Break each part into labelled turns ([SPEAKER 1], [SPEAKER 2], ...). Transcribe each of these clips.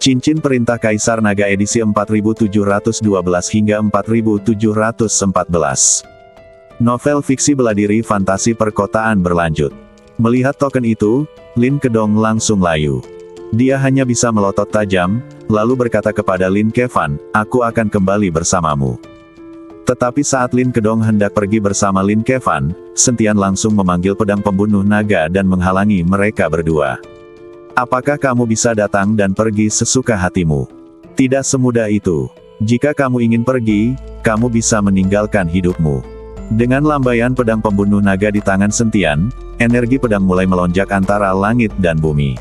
[SPEAKER 1] Cincin Perintah Kaisar Naga edisi 4712 hingga 4714. Novel fiksi bela diri fantasi perkotaan berlanjut. Melihat token itu, Lin Kedong langsung layu. Dia hanya bisa melotot tajam, lalu berkata kepada Lin Kevan, "Aku akan kembali bersamamu." Tetapi saat Lin Kedong hendak pergi bersama Lin Kevan, Sentian langsung memanggil pedang pembunuh naga dan menghalangi mereka berdua. "Apakah kamu bisa datang dan pergi sesuka hatimu? Tidak semudah itu. Jika kamu ingin pergi, kamu bisa meninggalkan hidupmu." Dengan lambaian pedang pembunuh naga di tangan Sentian, energi pedang mulai melonjak antara langit dan bumi.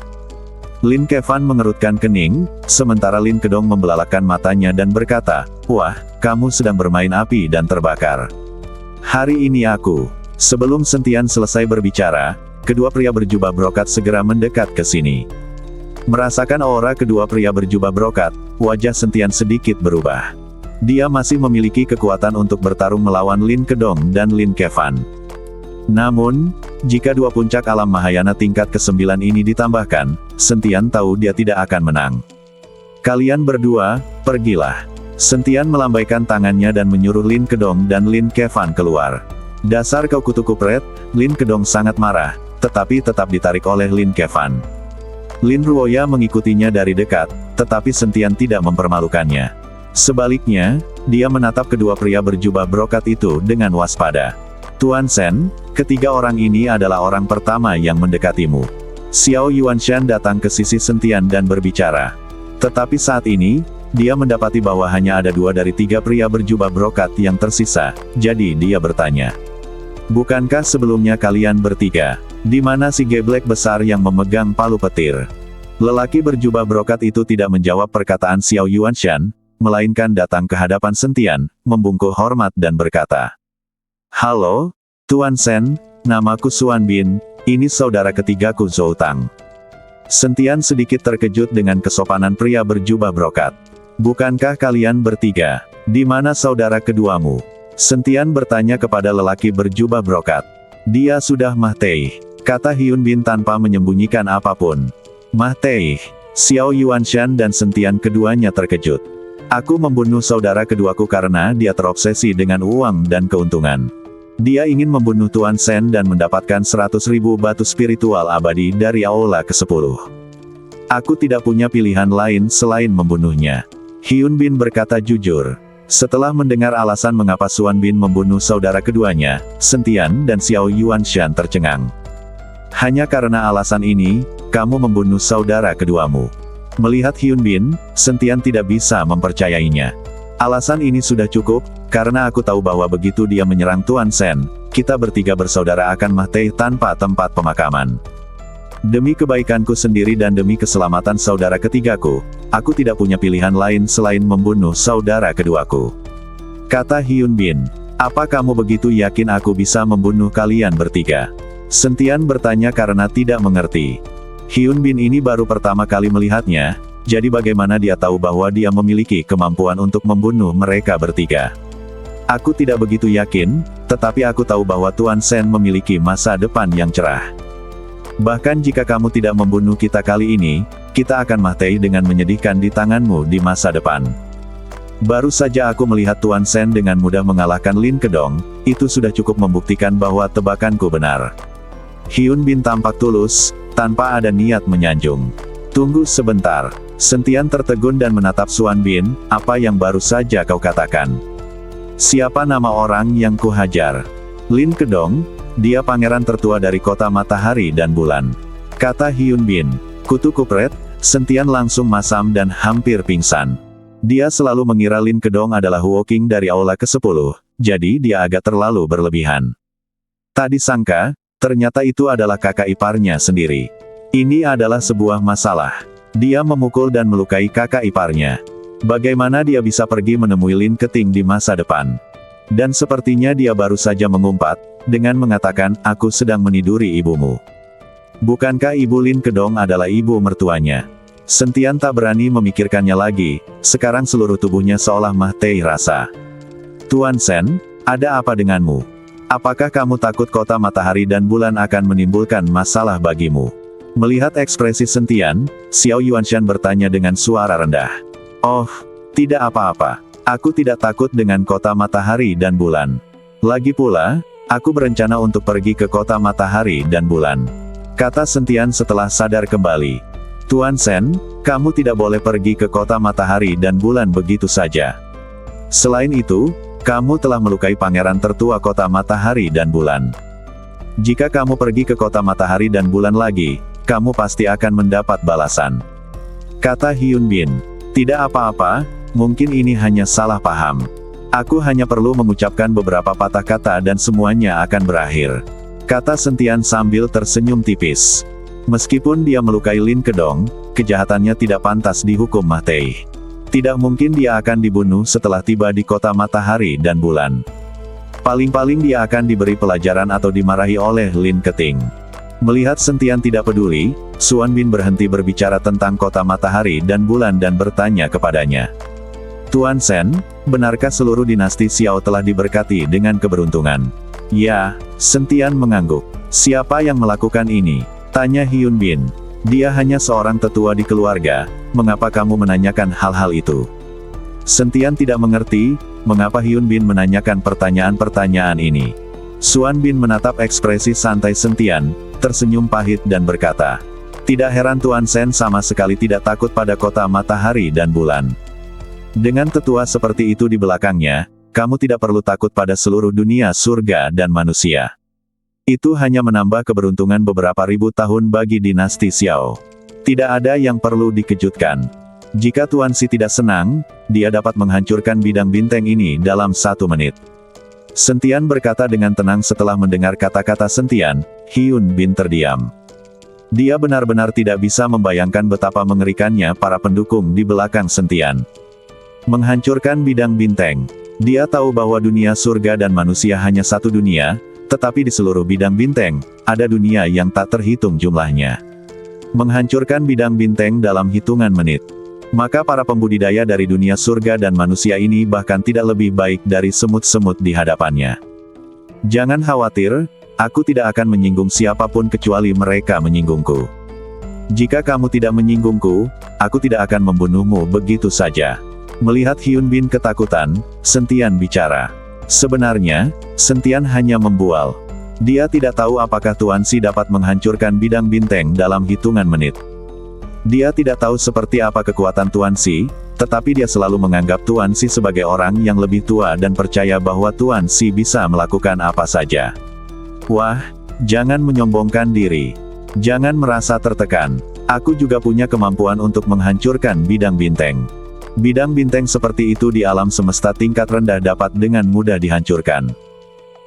[SPEAKER 1] Lin Kevan mengerutkan kening, sementara Lin Kedong membelalakkan matanya dan berkata, "Wah, kamu sedang bermain api dan terbakar. Hari ini aku." Sebelum Sentian selesai berbicara, kedua pria berjubah brokat segera mendekat ke sini. Merasakan aura kedua pria berjubah brokat, wajah Sentian sedikit berubah. Dia masih memiliki kekuatan untuk bertarung melawan Lin Kedong dan Lin Kevan. Namun, jika dua puncak alam Mahayana tingkat ke-9 ini ditambahkan, Sentian tahu dia tidak akan menang. "Kalian berdua, pergilah." Sentian melambaikan tangannya dan menyuruh Lin Kedong dan Lin Kevan keluar. "Dasar kau kutu kupret," Lin Kedong sangat marah, tetapi tetap ditarik oleh Lin Kevan. Lin Ruoya mengikutinya dari dekat, tetapi Sentian tidak mempermalukannya. Sebaliknya, dia menatap kedua pria berjubah brokat itu dengan waspada. "Tuan Sen, ketiga orang ini adalah orang pertama yang mendekatimu." Xiao Yuanshan datang ke sisi Sentian dan berbicara. Tetapi saat ini, dia mendapati bahwa hanya ada 2 dari 3 pria berjubah brokat yang tersisa, jadi dia bertanya, "Bukankah sebelumnya kalian bertiga? Di mana si geblek besar yang memegang palu petir?" Lelaki berjubah brokat itu tidak menjawab perkataan Xiao Yuanshan, melainkan datang ke hadapan Sentian, membungkuk hormat dan berkata, "Halo, Tuan Sen, namaku Xuan Bin, ini saudara ketigaku Zhou Tang." Sentian sedikit terkejut dengan kesopanan pria berjubah brokat. "Bukankah kalian bertiga? Di mana saudara keduamu?" Sentian bertanya kepada lelaki berjubah brokat. "Dia sudah mati," kata Hyun Bin tanpa menyembunyikan apapun. "Mati?" Xiao Yuanshan dan Sentian keduanya terkejut. "Aku membunuh saudara keduaku karena dia terobsesi dengan uang dan keuntungan. Dia ingin membunuh Tuan Sen dan mendapatkan 100.000 batu spiritual abadi dari Aula ke-10. Aku tidak punya pilihan lain selain membunuhnya." Hyun Bin berkata jujur. Setelah mendengar alasan mengapa Xuan Bin membunuh saudara keduanya, Sentian dan Xiao Yuanshan tercengang. "Hanya karena alasan ini, kamu membunuh saudara keduamu?" Melihat Hyun Bin, Sentian tidak bisa mempercayainya. "Alasan ini sudah cukup, karena aku tahu bahwa begitu dia menyerang Tuan Sen, kita bertiga bersaudara akan mati tanpa tempat pemakaman. Demi kebaikanku sendiri dan demi keselamatan saudara ketigaku, aku tidak punya pilihan lain selain membunuh saudara keduaku," kata Hyun Bin. "Apa kamu begitu yakin aku bisa membunuh kalian bertiga?" Sentian bertanya karena tidak mengerti. Hyun Bin ini baru pertama kali melihatnya, jadi bagaimana dia tahu bahwa dia memiliki kemampuan untuk membunuh mereka bertiga. "Aku tidak begitu yakin, tetapi aku tahu bahwa Tuan Sen memiliki masa depan yang cerah. Bahkan jika kamu tidak membunuh kita kali ini, kita akan mati dengan menyedihkan di tanganmu di masa depan. Baru saja aku melihat Tuan Sen dengan mudah mengalahkan Lin Kedong, itu sudah cukup membuktikan bahwa tebakanku benar." Hyun Bin tampak tulus, tanpa ada niat menyanjung. "Tunggu sebentar." Sentian tertegun dan menatap Xuan Bin, "Apa yang baru saja kau katakan? Siapa nama orang yang kuhajar?" "Lin Kedong, dia pangeran tertua dari kota matahari dan bulan," kata Hyun Bin. "Kutu kupret." Sentian langsung masam dan hampir pingsan. Dia selalu mengira Lin Kedong adalah Huoking dari Aula ke-10, jadi dia agak terlalu berlebihan. Tak disangka, ternyata itu adalah kakak iparnya sendiri. Ini adalah sebuah masalah. Dia memukul dan melukai kakak iparnya. Bagaimana dia bisa pergi menemui Lin Keting di masa depan? Dan sepertinya dia baru saja mengumpat, dengan mengatakan, "Aku sedang meniduri ibumu." Bukankah ibu Lin Kedong adalah ibu mertuanya? Sentian tak berani memikirkannya lagi, sekarang seluruh tubuhnya seolah mati rasa. "Tuan Sen, ada apa denganmu? Apakah kamu takut kota matahari dan bulan akan menimbulkan masalah bagimu?" Melihat ekspresi Sentian, Xiao Yuanshan bertanya dengan suara rendah. Oh, tidak apa-apa. Aku tidak takut dengan kota matahari dan bulan. Lagi pula, aku berencana untuk pergi ke kota matahari dan bulan. Kata Sentian setelah sadar kembali. Tuan Sen, kamu tidak boleh pergi ke kota matahari dan bulan begitu saja. Selain itu, kamu telah melukai pangeran tertua kota matahari dan bulan. Jika kamu pergi ke kota matahari dan bulan lagi, kamu pasti akan mendapat balasan. Kata Hyun Bin. Tidak apa-apa, mungkin ini hanya salah paham. Aku hanya perlu mengucapkan beberapa patah kata dan semuanya akan berakhir. Kata Sentian sambil tersenyum tipis. Meskipun dia melukai Lin Kedong, kejahatannya tidak pantas dihukum mati. Tidak mungkin dia akan dibunuh setelah tiba di kota matahari dan bulan. Paling-paling dia akan diberi pelajaran atau dimarahi oleh Lin Keting. Melihat Sentian tidak peduli, Suan Bin berhenti berbicara tentang kota matahari dan bulan dan bertanya kepadanya. Tuan Sen, benarkah seluruh dinasti Xiao telah diberkati dengan keberuntungan? Ya, Sentian mengangguk. Siapa yang melakukan ini? Tanya Hyun Bin. Dia hanya seorang tetua di keluarga, mengapa kamu menanyakan hal-hal itu? Sentian tidak mengerti, mengapa Hyun Bin menanyakan pertanyaan-pertanyaan ini. Suan Bin menatap ekspresi santai Sentian, tersenyum pahit dan berkata, tidak heran Tuan Sen sama sekali tidak takut pada kota matahari dan bulan. Dengan tetua seperti itu di belakangnya, kamu tidak perlu takut pada seluruh dunia surga dan manusia. Itu hanya menambah keberuntungan beberapa ribu tahun bagi dinasti Xiao. Tidak ada yang perlu dikejutkan. Jika Tuan Si tidak senang, dia dapat menghancurkan bidang bintang ini dalam 1 menit. Sentian berkata dengan tenang setelah mendengar kata-kata Sentian, Hyun Bin terdiam. Dia benar-benar tidak bisa membayangkan betapa mengerikannya para pendukung di belakang Sentian. Menghancurkan bidang bintang. Dia tahu bahwa dunia surga dan manusia hanya satu dunia, tetapi di seluruh bidang bintang, ada dunia yang tak terhitung jumlahnya. Menghancurkan bidang bintang dalam hitungan menit. Maka para pembudidaya dari dunia surga dan manusia ini bahkan tidak lebih baik dari semut-semut di hadapannya. Jangan khawatir, aku tidak akan menyinggung siapapun kecuali mereka menyinggungku. Jika kamu tidak menyinggungku, aku tidak akan membunuhmu begitu saja. Melihat Hyun Bin ketakutan, Sentian bicara. Sebenarnya, Sentian hanya membual. Dia tidak tahu apakah Tuan Si dapat menghancurkan bidang bintang dalam hitungan menit. Dia tidak tahu seperti apa kekuatan Tuan Si, tetapi dia selalu menganggap Tuan Si sebagai orang yang lebih tua dan percaya bahwa Tuan Si bisa melakukan apa saja. Wah, jangan menyombongkan diri. Jangan merasa tertekan. Aku juga punya kemampuan untuk menghancurkan bidang bintang. Bidang bintang seperti itu di alam semesta tingkat rendah dapat dengan mudah dihancurkan.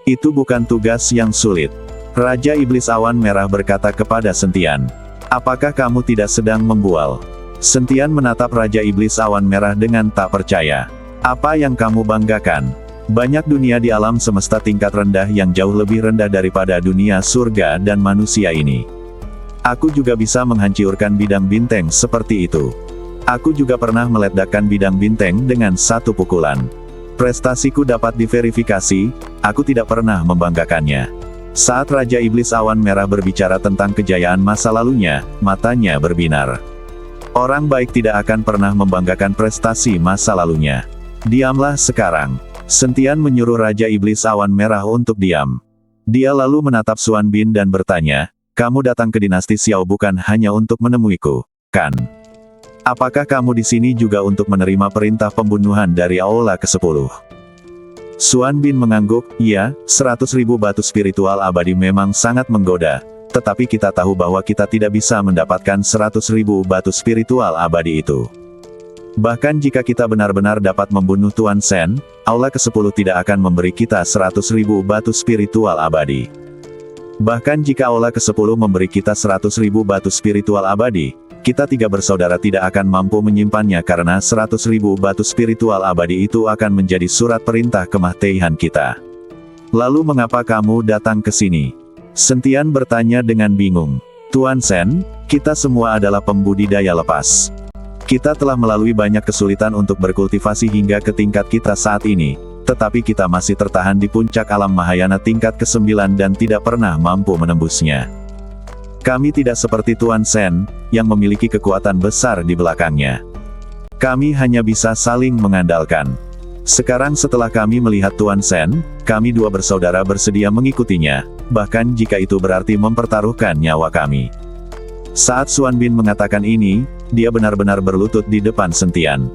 [SPEAKER 1] Itu bukan tugas yang sulit. Raja Iblis Awan Merah berkata kepada Sentian. Apakah kamu tidak sedang membual? Sentian menatap Raja Iblis Awan Merah dengan tak percaya. Apa yang kamu banggakan? Banyak dunia di alam semesta tingkat rendah yang jauh lebih rendah daripada dunia surga dan manusia ini. Aku juga bisa menghancurkan bidang bintang seperti itu. Aku juga pernah meledakkan bidang bintang dengan 1 pukulan. Prestasiku dapat diverifikasi, aku tidak pernah membanggakannya. Saat Raja Iblis Awan Merah berbicara tentang kejayaan masa lalunya, matanya berbinar. Orang baik tidak akan pernah membanggakan prestasi masa lalunya. Diamlah sekarang. Sentian menyuruh Raja Iblis Awan Merah untuk diam. Dia lalu menatap Suan Bin dan bertanya, kamu datang ke dinasti Xiao bukan hanya untuk menemuiku, kan? Apakah kamu di sini juga untuk menerima perintah pembunuhan dari Aula ke-10? Suan Bin mengangguk, iya, 100.000 batu spiritual abadi memang sangat menggoda, tetapi kita tahu bahwa kita tidak bisa mendapatkan 100.000 batu spiritual abadi itu. Bahkan jika kita benar-benar dapat membunuh Tuan Sen, Aula ke-10 tidak akan memberi kita 100.000 batu spiritual abadi. Bahkan jika Aula ke-10 memberi kita 100.000 batu spiritual abadi, kita 3 bersaudara tidak akan mampu menyimpannya karena 100.000 batu spiritual abadi itu akan menjadi surat perintah kematian kita. Lalu mengapa kamu datang ke sini? Sentian bertanya dengan bingung. Tuan Sen, kita semua adalah pembudidaya lepas. Kita telah melalui banyak kesulitan untuk berkultivasi hingga ke tingkat kita saat ini, tetapi kita masih tertahan di puncak alam Mahayana tingkat ke-9 dan tidak pernah mampu menembusnya. Kami tidak seperti Tuan Sen, yang memiliki kekuatan besar di belakangnya. Kami hanya bisa saling mengandalkan. Sekarang setelah kami melihat Tuan Sen, kami dua bersaudara bersedia mengikutinya, bahkan jika itu berarti mempertaruhkan nyawa kami. Saat Xuan Bin mengatakan ini, dia benar-benar berlutut di depan Sentian.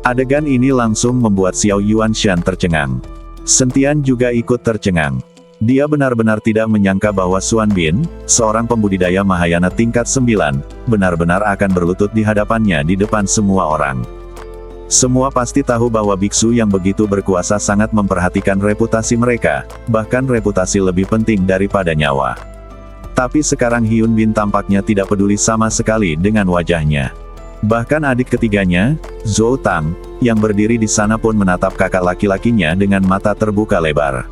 [SPEAKER 1] Adegan ini langsung membuat Xiao Yuanshan tercengang. Sentian juga ikut tercengang. Dia benar-benar tidak menyangka bahwa Xuan Bin, seorang pembudidaya Mahayana tingkat 9, benar-benar akan berlutut di hadapannya di depan semua orang. Semua pasti tahu bahwa biksu yang begitu berkuasa sangat memperhatikan reputasi mereka, bahkan reputasi lebih penting daripada nyawa. Tapi sekarang Hyun Bin tampaknya tidak peduli sama sekali dengan wajahnya. Bahkan adik ketiganya, Zhou Tang, yang berdiri di sana pun menatap kakak laki-lakinya dengan mata terbuka lebar.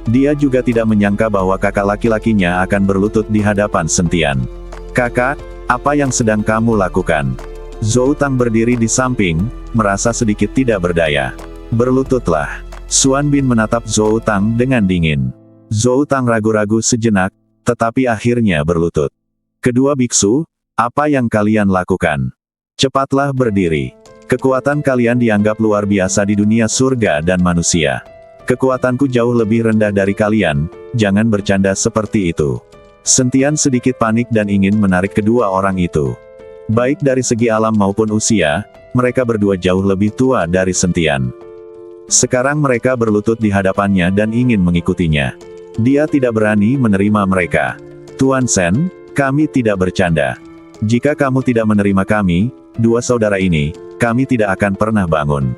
[SPEAKER 1] Dia juga tidak menyangka bahwa kakak laki-lakinya akan berlutut di hadapan Sentian. "Kakak, apa yang sedang kamu lakukan?" Zhou Tang berdiri di samping, merasa sedikit tidak berdaya. "Berlututlah." Xuan Bin menatap Zhou Tang dengan dingin. Zhou Tang ragu-ragu sejenak, tetapi akhirnya berlutut. "Kedua biksu, apa yang kalian lakukan? Cepatlah berdiri. Kekuatan kalian dianggap luar biasa di dunia surga dan manusia. Kekuatanku jauh lebih rendah dari kalian, jangan bercanda seperti itu." Sentian sedikit panik dan ingin menarik kedua orang itu. Baik dari segi alam maupun usia, mereka berdua jauh lebih tua dari Sentian. Sekarang mereka berlutut di hadapannya dan ingin mengikutinya. Dia tidak berani menerima mereka. "Tuan Sen, kami tidak bercanda. Jika kamu tidak menerima kami, dua saudara ini, kami tidak akan pernah bangun."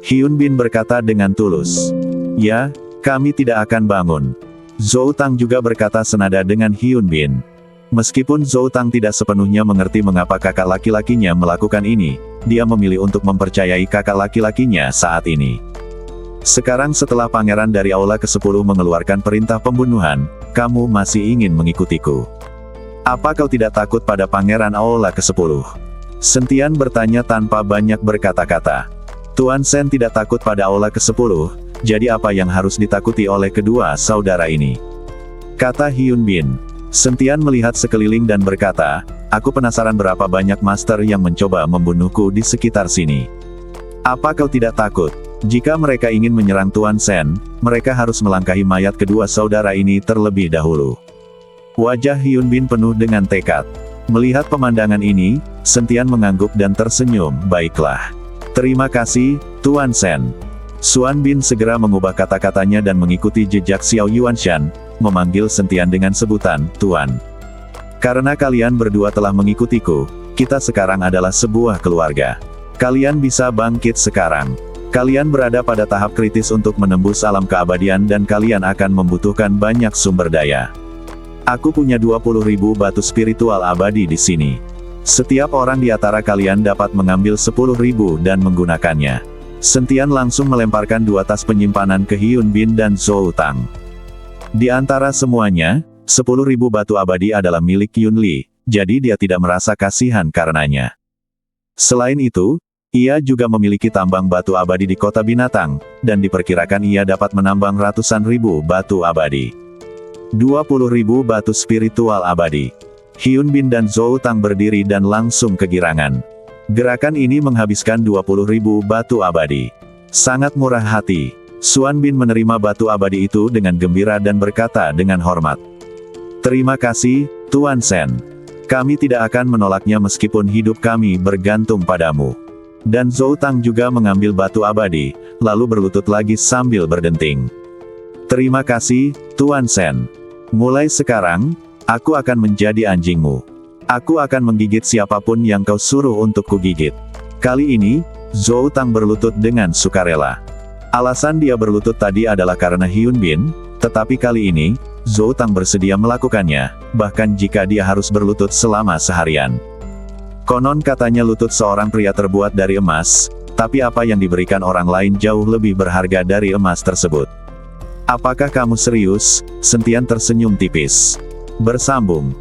[SPEAKER 1] Hyun Bin berkata dengan tulus. "Ya, kami tidak akan bangun." Zhou Tang juga berkata senada dengan Hyun Bin. Meskipun Zhou Tang tidak sepenuhnya mengerti mengapa kakak laki-lakinya melakukan ini, dia memilih untuk mempercayai kakak laki-lakinya saat ini. "Sekarang setelah pangeran dari Aula ke-10 mengeluarkan perintah pembunuhan, kamu masih ingin mengikutiku. Apa kau tidak takut pada pangeran Aula ke-10? Sentian bertanya tanpa banyak berkata-kata. Tuan Sen tidak takut pada Aula ke-10, jadi apa yang harus ditakuti oleh kedua saudara ini? Kata Hyun Bin. Sentian melihat sekeliling dan berkata, "Aku penasaran berapa banyak master yang mencoba membunuhku di sekitar sini. Apa kau tidak takut? Jika mereka ingin menyerang Tuan Sen, mereka harus melangkahi mayat kedua saudara ini terlebih dahulu." Wajah Hyun Bin penuh dengan tekad. Melihat pemandangan ini, Sentian mengangguk dan tersenyum. "Baiklah. Terima kasih, Tuan Sen." Xuan Bin segera mengubah kata-katanya dan mengikuti jejak Xiao Yuanshan, memanggil Sentian dengan sebutan, "Tuan." "Karena kalian berdua telah mengikutiku, kita sekarang adalah sebuah keluarga. Kalian bisa bangkit sekarang. Kalian berada pada tahap kritis untuk menembus alam keabadian dan kalian akan membutuhkan banyak sumber daya. Aku punya 20.000 batu spiritual abadi di sini. Setiap orang di antara kalian dapat mengambil 10.000 dan menggunakannya." Sentian langsung melemparkan 2 tas penyimpanan ke Hyun Bin dan Zhou Tang. Di antara semuanya, 10.000 batu abadi adalah milik Yun Li, jadi dia tidak merasa kasihan karenanya. Selain itu, ia juga memiliki tambang batu abadi di kota binatang, dan diperkirakan ia dapat menambang ratusan ribu batu abadi. 20.000 batu spiritual abadi. Hyun Bin dan Zhou Tang berdiri dan langsung kegirangan. Gerakan ini menghabiskan 20.000 batu abadi. Sangat murah hati. Xuan Bin menerima batu abadi itu dengan gembira dan berkata dengan hormat. "Terima kasih, Tuan Sen. Kami tidak akan menolaknya meskipun hidup kami bergantung padamu." Dan Zhou Tang juga mengambil batu abadi, lalu berlutut lagi sambil berdenting. "Terima kasih, Tuan Sen. Mulai sekarang, aku akan menjadi anjingmu. Aku akan menggigit siapapun yang kau suruh untuk kugigit." Kali ini, Zhou Tang berlutut dengan sukarela. Alasan dia berlutut tadi adalah karena Hyun Bin, tetapi kali ini, Zhou Tang bersedia melakukannya, bahkan jika dia harus berlutut selama seharian. Konon katanya lutut seorang pria terbuat dari emas, tapi apa yang diberikan orang lain jauh lebih berharga dari emas tersebut. "Apakah kamu serius?" Sentian tersenyum tipis. Bersambung.